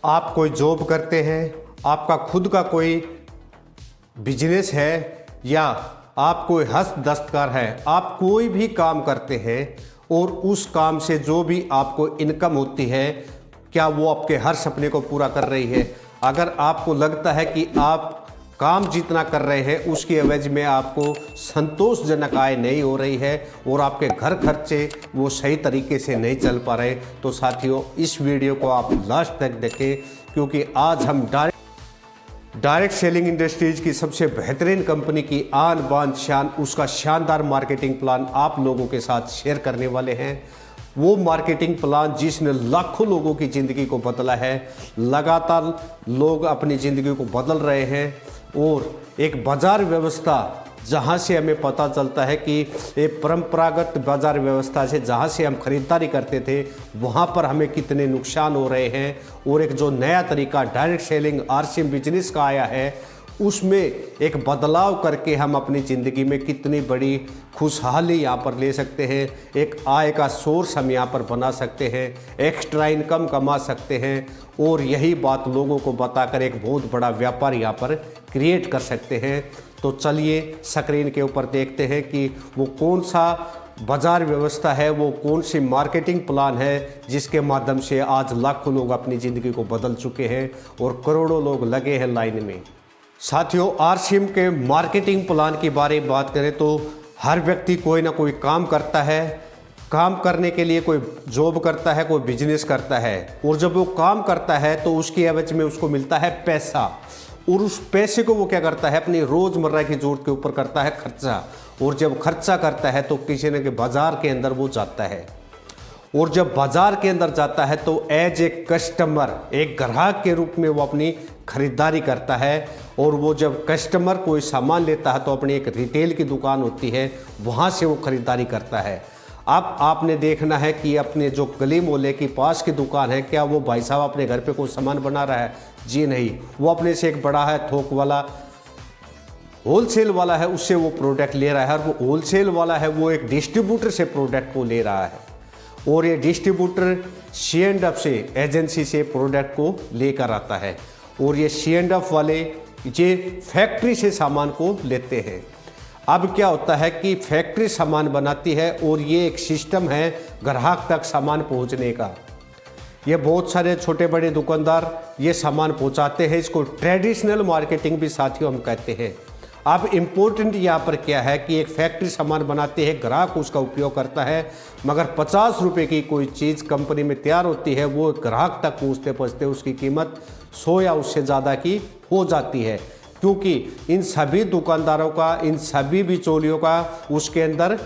आप कोई जॉब करते हैं, आपका खुद का कोई बिजनेस है या आप कोई हस्त दस्तकार है, आप कोई भी काम करते हैं और उस काम से जो भी आपको इनकम होती है, क्या वो आपके हर सपने को पूरा कर रही है? अगर आपको लगता है कि आप काम जितना कर रहे हैं उसकी एवज में आपको संतोषजनक आय नहीं हो रही है और आपके घर खर्चे वो सही तरीके से नहीं चल पा रहे, तो साथियों इस वीडियो को आप लास्ट तक देखें, क्योंकि आज हम डायरेक्ट सेलिंग इंडस्ट्रीज की सबसे बेहतरीन कंपनी की आन बान शान उसका शानदार मार्केटिंग प्लान आप लोगों के साथ शेयर करने वाले हैं। वो मार्केटिंग प्लान जिसने लाखों लोगों की ज़िंदगी को बदला है, लगातार लोग अपनी ज़िंदगी को बदल रहे हैं और एक बाज़ार व्यवस्था जहाँ से हमें पता चलता है कि एक परंपरागत बाज़ार व्यवस्था से जहाँ से हम खरीदारी करते थे वहाँ पर हमें कितने नुकसान हो रहे हैं, और एक जो नया तरीका डायरेक्ट सेलिंग आरसीएम बिजनेस का आया है उसमें एक बदलाव करके हम अपनी ज़िंदगी में कितनी बड़ी खुशहाली यहाँ पर ले सकते हैं, एक आय का सोर्स हम यहाँ पर बना सकते हैं, एक्स्ट्रा इनकम कमा सकते हैं और यही बात लोगों को बताकर एक बहुत बड़ा व्यापार यहाँ पर क्रिएट कर सकते हैं। तो चलिए स्क्रीन के ऊपर देखते हैं कि वो कौन सा बाज़ार व्यवस्था है, वो कौन सी मार्केटिंग प्लान है जिसके माध्यम से आज लाखों लोग अपनी ज़िंदगी को बदल चुके हैं और करोड़ों लोग लगे हैं लाइन में। साथियों आरसीएम के मार्केटिंग प्लान की बारे में बात करें तो हर व्यक्ति कोई ना कोई काम करता है, काम करने के लिए कोई जॉब करता है, कोई बिजनेस करता है, और जब वो काम करता है तो उसकी एवज में उसको मिलता है पैसा, और उस पैसे को वो क्या करता है अपनी रोज़मर्रा की ज़रूरत के ऊपर करता है खर्चा, और जब खर्चा करता है तो किसी न किसी बाज़ार के अंदर वो जाता है, और जब बाज़ार के अंदर जाता है तो एज ए कस्टमर एक ग्राहक के रूप में वो अपनी ख़रीदारी करता है, और वो जब कस्टमर कोई सामान लेता है तो अपनी एक रिटेल की दुकान होती है वहाँ से वो ख़रीदारी करता है। अब आपने देखना है कि अपने जो गली मोहल्ले की पास की दुकान है, क्या वो भाई साहब अपने घर पे कोई सामान बना रहा है? जी नहीं, वो अपने से एक बड़ा है थोक वाला होलसेल वाला है, उससे वो प्रोडक्ट ले रहा है, और वो होलसेल वाला है वो एक डिस्ट्रीब्यूटर से प्रोडक्ट को ले रहा है, और ये डिस्ट्रीब्यूटर C&F से एजेंसी से प्रोडक्ट को लेकर आता है, और ये C&F वाले ये फैक्ट्री से सामान को लेते हैं। अब क्या होता है कि फैक्ट्री सामान बनाती है और ये एक सिस्टम है ग्राहक तक सामान पहुंचने का। ये बहुत सारे छोटे बड़े दुकानदार ये सामान पहुंचाते हैं, इसको ट्रेडिशनल मार्केटिंग भी साथियों हम कहते हैं। अब इम्पोर्टेंट यहाँ पर क्या है कि एक फैक्ट्री सामान बनाती है, ग्राहक उसका उपयोग करता है, मगर 50 रुपये की कोई चीज़ कंपनी में तैयार होती है, वो ग्राहक तक पहुँचते पहुँचते उसकी कीमत 100 या उससे ज़्यादा की हो जाती है, क्योंकि इन सभी दुकानदारों का, इन सभी बिचौलियों का उसके अंदर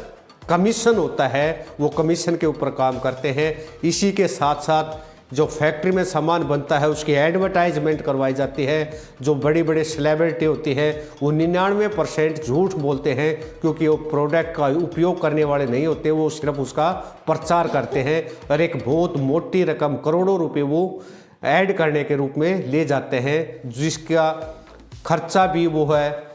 कमीशन होता है, वो कमीशन के ऊपर काम करते हैं। इसी के साथ साथ जो फैक्ट्री में सामान बनता है उसकी एडवर्टाइजमेंट करवाई जाती है। जो बड़ी बड़ी सेलिब्रिटी होती है वो 99% झूठ बोलते हैं, क्योंकि वो प्रोडक्ट का उपयोग करने वाले नहीं होते, वो सिर्फ उसका प्रचार करते हैं और एक बहुत मोटी रकम करोड़ों रुपए वो ऐड करने के रूप में ले जाते हैं, जिसका खर्चा भी वो है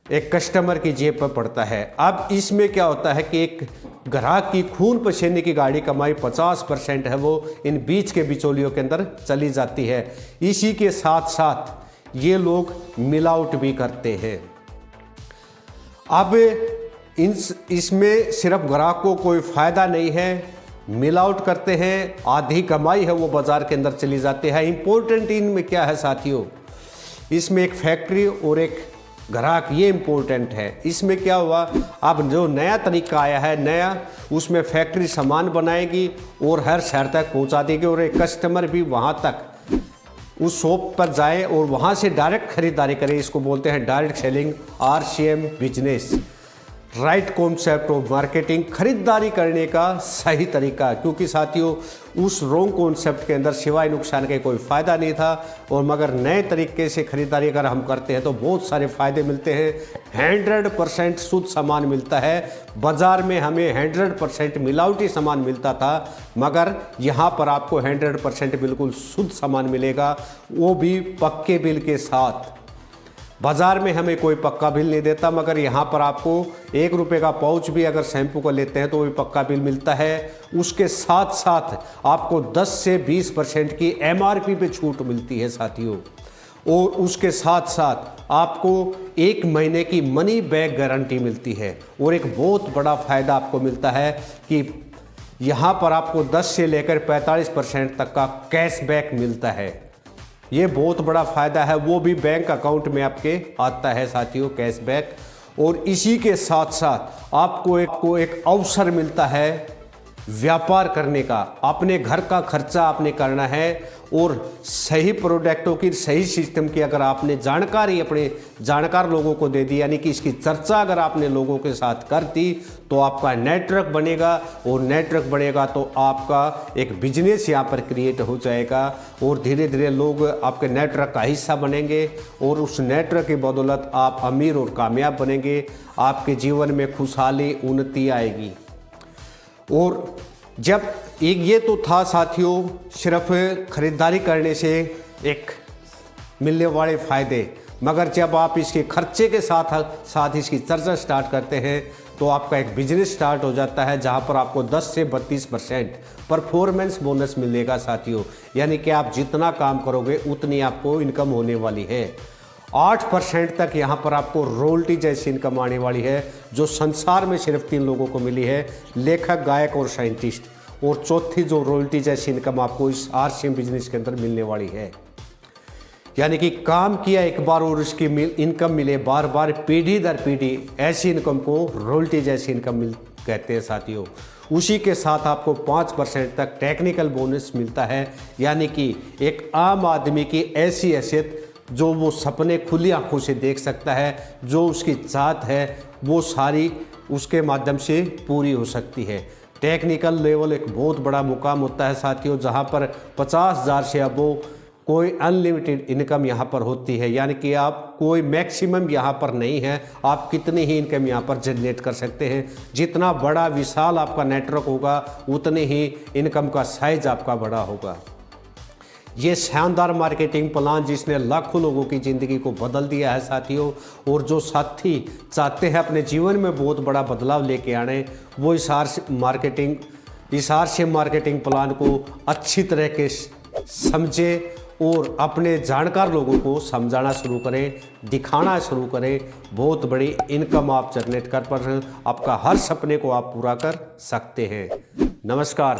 एक कस्टमर की जेब पर पड़ता है। अब इसमें क्या होता है कि एक ग्राहक की खून पसीने की गाड़ी कमाई 50% है वो इन बीच के बिचौलियों के अंदर चली जाती है। इसी के साथ साथ ये लोग मिलावट भी करते हैं। अब इसमें सिर्फ ग्राहक को कोई फ़ायदा नहीं है, मिलावट करते हैं, आधी कमाई है वो बाज़ार के अंदर चली जाती है। इम्पोर्टेंट इनमें क्या है साथियों, इसमें एक फैक्ट्री और एक ग्राहक, ये इम्पोर्टेंट है। इसमें क्या हुआ, अब जो नया तरीका आया है नया, उसमें फैक्ट्री सामान बनाएगी और हर शहर तक पहुंचा देगी, और एक कस्टमर भी वहां तक उस शॉप पर जाए और वहां से डायरेक्ट खरीदारी करे। इसको बोलते हैं direct selling RCM business. Right concept of marketing, खरीदारी करने का सही तरीका, क्योंकि साथियों उस रॉन्ग कॉन्सेप्ट के अंदर सिवाय नुकसान के कोई फ़ायदा नहीं था, और मगर नए तरीके से खरीदारी अगर हम करते हैं तो बहुत सारे फ़ायदे मिलते हैं। 100% शुद्ध सामान मिलता है, बाज़ार में हमें 100% मिलावटी सामान मिलता था, मगर यहाँ पर आपको 100% बिल्कुल शुद्ध सामान मिलेगा, वो भी पक्के बिल के साथ। बाज़ार में हमें कोई पक्का बिल नहीं देता, मगर यहाँ पर आपको 1 रुपये का पाउच भी अगर शैम्पू का लेते हैं तो भी पक्का बिल मिलता है। उसके साथ साथ आपको 10 से 20% की MRP पे छूट मिलती है साथियों। और उसके साथ साथ आपको 1 महीने की मनी बैक गारंटी मिलती है। और एक बहुत बड़ा फ़ायदा आपको मिलता है कि यहाँ पर आपको 10 से लेकर 45% तक का कैशबैक मिलता है। ये बहुत बड़ा फ़ायदा है, वो भी बैंक अकाउंट में आपके आता है साथियों, कैशबैक। और इसी के साथ साथ आपको एक अवसर मिलता है व्यापार करने का। अपने घर का खर्चा आपने करना है और सही प्रोडक्टों की, सही सिस्टम की अगर आपने जानकारी अपने जानकार लोगों को दे दी, यानी कि इसकी चर्चा अगर आपने लोगों के साथ कर दी, तो आपका नेटवर्क बनेगा। और नेटवर्क बनेगा तो आपका एक बिजनेस यहाँ पर क्रिएट हो जाएगा और धीरे धीरे लोग आपके नेटवर्क का हिस्सा बनेंगे और उस नेटवर्क की बदौलत आप अमीर और कामयाब बनेंगे। आपके जीवन में खुशहाली, उन्नति आएगी। और जब ये तो था साथियों सिर्फ ख़रीदारी करने से एक मिलने वाले फ़ायदे, मगर जब आप इसके खर्चे के साथ इसकी चर्चा स्टार्ट करते हैं तो आपका एक बिजनेस स्टार्ट हो जाता है, जहां पर आपको 10 से 32% परफॉर्मेंस बोनस मिलेगा साथियों। यानी कि आप जितना काम करोगे उतनी आपको इनकम होने वाली है। 8% तक यहाँ पर आपको रॉयल्टी जैसी इनकम आने वाली है, जो संसार में सिर्फ 3 लोगों को मिली है, लेखक, गायक और साइंटिस्ट। और चौथी जो रॉयल्टी जैसी इनकम आपको इस RCM बिजनेस के अंदर मिलने वाली है। यानी कि काम किया एक बार और उसकी इनकम मिले बार बार, पीढ़ी दर पीढ़ी, ऐसी इनकम को रॉयल्टी जैसी इनकम कहते हैं साथियों। उसी के साथ आपको 5% तक टेक्निकल बोनस मिलता है। यानी कि एक आम आदमी की ऐसी हैसियत जो वो सपने खुली आंखों से देख सकता है, जो उसकी चाहत है वो सारी उसके माध्यम से पूरी हो सकती है। टेक्निकल लेवल एक बहुत बड़ा मुकाम होता है साथियों, जहां पर 50,000 से अबो कोई अनलिमिटेड इनकम यहाँ पर होती है। यानी कि आप कोई मैक्सिमम यहाँ पर नहीं है, आप कितनी ही इनकम यहाँ पर जनरेट कर सकते हैं। जितना बड़ा विशाल आपका नेटवर्क होगा उतनी ही इनकम का साइज आपका बड़ा होगा। ये शानदार मार्केटिंग प्लान जिसने लाखों लोगों की ज़िंदगी को बदल दिया है साथियों, और जो साथी चाहते हैं अपने जीवन में बहुत बड़ा बदलाव लेके आने, वो इस RCM मार्केटिंग प्लान को अच्छी तरह के समझे और अपने जानकार लोगों को समझाना शुरू करें, दिखाना शुरू करें। बहुत बड़ी इनकम आप जनरेट कर पर आपका हर सपने को आप पूरा कर सकते हैं। नमस्कार।